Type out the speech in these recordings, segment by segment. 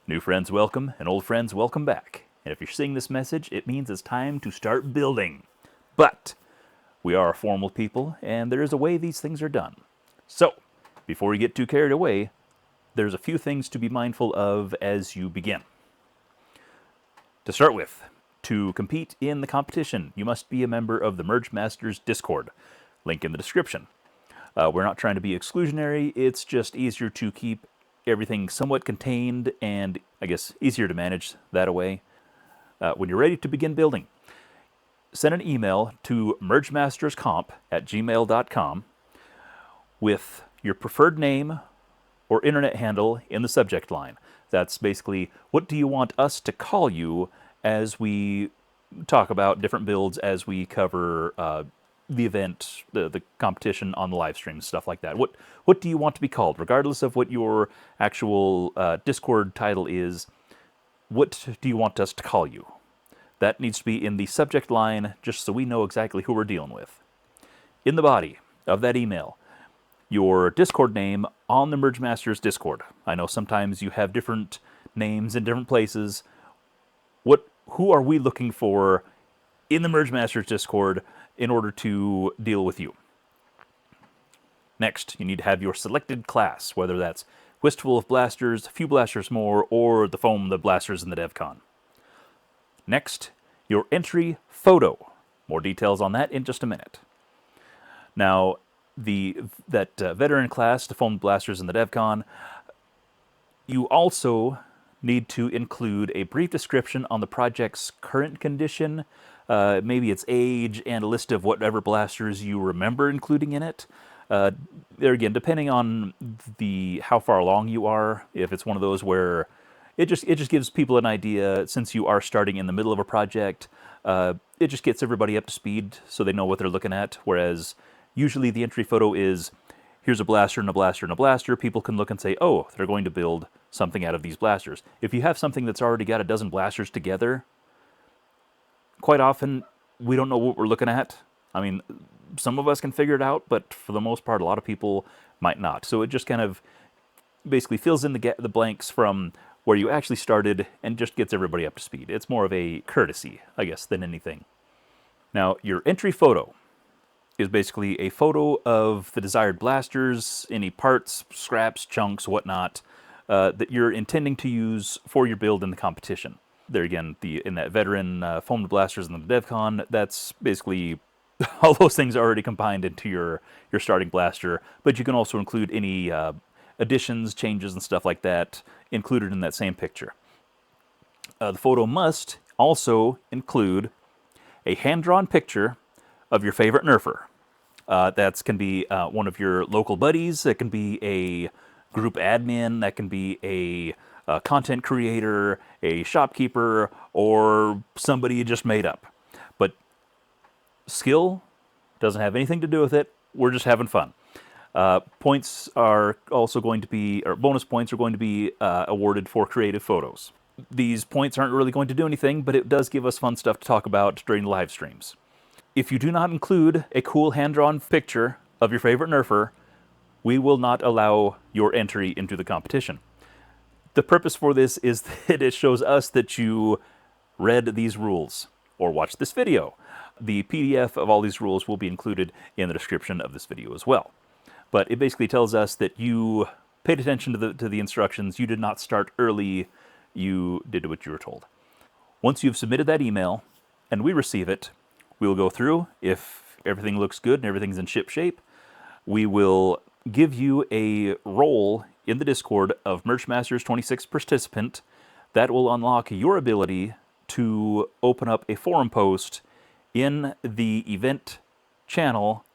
New friends welcome, and old friends welcome back. And if you're seeing this message, it means it's time to start building. But we are a formal people, and there is a way these things are done. So, before you get too carried away, there's a few things to be mindful of as you begin. To start with, to compete in the competition, you must be a member of the MergeMasters Discord. Link in the description. We're not trying to be exclusionary, it's just easier to keep everything somewhat contained and, I guess, easier to manage that way. When you're ready to begin building, send an email to mergemasterscomp@gmail.com with your preferred name or internet handle in the subject line. That's basically, what do you want us to call you as we talk about different builds, as we cover the event, the competition on the live stream, stuff like that. What do you want to be called? Regardless of what your actual Discord title is, what do you want us to call you? That needs to be in the subject line, just so we know exactly who we're dealing with. In the body of that email, your Discord name on the MergeMasters Discord. I know sometimes you have different names in different places. Who are we looking for in the MergeMasters Discord in order to deal with you? Next, you need to have your selected class, whether that's Wistful of Blasters, a few blasters more, or the Foam, the Blasters, and the DevCon. Next, your entry photo. More details on that in just a minute. Now, that veteran class, the Foam, the Blasters, and the DevCon, you also need to include a brief description on the project's current condition, maybe its age, and a list of whatever blasters you remember including in it. There again, depending on how far along you are, if it's one of those where it just gives people an idea, since you are starting in the middle of a project, it just gets everybody up to speed so they know what they're looking at, whereas usually the entry photo is, here's a blaster and a blaster and a blaster. People can look and say, oh, they're going to build something out of these blasters. If you have something that's already got a dozen blasters together, quite often we don't know what we're looking at. I mean, some of us can figure it out, but for the most part, a lot of people might not. So it just kind of basically fills in the blanks from where you actually started and just gets everybody up to speed. It's more of a courtesy, I guess, than anything. Now, your entry photo is basically a photo of the desired blasters, any parts, scraps, chunks, whatnot, that you're intending to use for your build in the competition. There again, in that veteran foamed blasters and the DevCon, that's basically all those things are already combined into your starting blaster, but you can also include any additions, changes, and stuff like that included in that same picture. The photo must also include a hand-drawn picture of your favorite nerfer. That can be one of your local buddies, that can be a group admin, that can be a content creator, a shopkeeper, or somebody you just made up. But skill doesn't have anything to do with it. We're just having fun. Points are also going to be, or bonus points are going to be awarded for creative photos. These points aren't really going to do anything, but it does give us fun stuff to talk about during the live streams. If you do not include a cool hand-drawn picture of your favorite nerfer, we will not allow your entry into the competition. The purpose for this is that it shows us that you read these rules or watched this video. The PDF of all these rules will be included in the description of this video as well. But it basically tells us that you paid attention to the instructions, you did not start early, you did what you were told. Once you've submitted that email and we receive it, we'll go through. If everything looks good and everything's in ship shape, we will give you a role in the Discord of MergeMasters 26 participant that will unlock your ability to open up a forum post in the event channel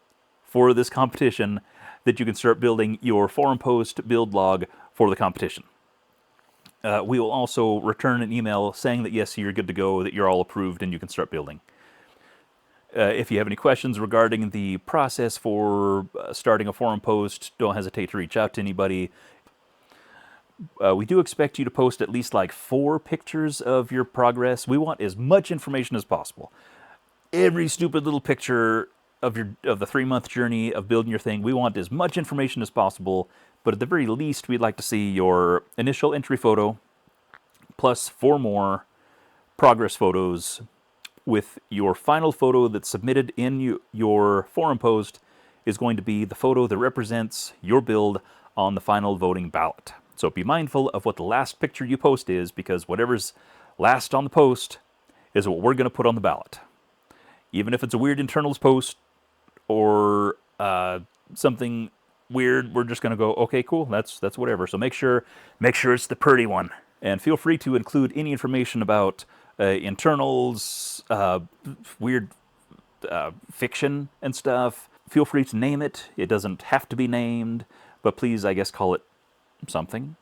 for this competition, that you can start building your forum post build log for the competition. We will also return an email saying that yes, you're good to go, that you're all approved, and you can start building. If you have any questions regarding the process for starting a forum post, don't hesitate to reach out to anybody. We do expect you to post at least like 4 pictures of your progress. We want as much information as possible. Every stupid little picture of the 3-month journey of building your thing, we want as much information as possible, but at the very least, we'd like to see your initial entry photo, plus 4 more progress photos, with your final photo that's submitted in your forum post is going to be the photo that represents your build on the final voting ballot. So be mindful of what the last picture you post is, because whatever's last on the post is what we're going to put on the ballot. Even if it's a weird internals post or something weird, we're just going to go, okay, cool, that's whatever. So make sure it's the pretty one. And feel free to include any information about internals, weird fiction and stuff. Feel free to name it. It doesn't have to be named, but please, I guess, call it something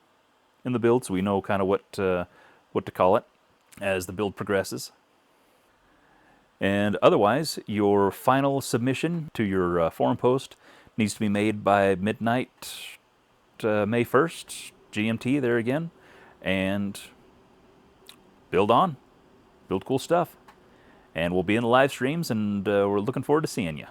in the build so we know kind of what to call it as the build progresses. And otherwise, your final submission to your forum post needs to be made by midnight, May 1st, GMT there again, and build on. Build cool stuff. And we'll be in the live streams, and we're looking forward to seeing you.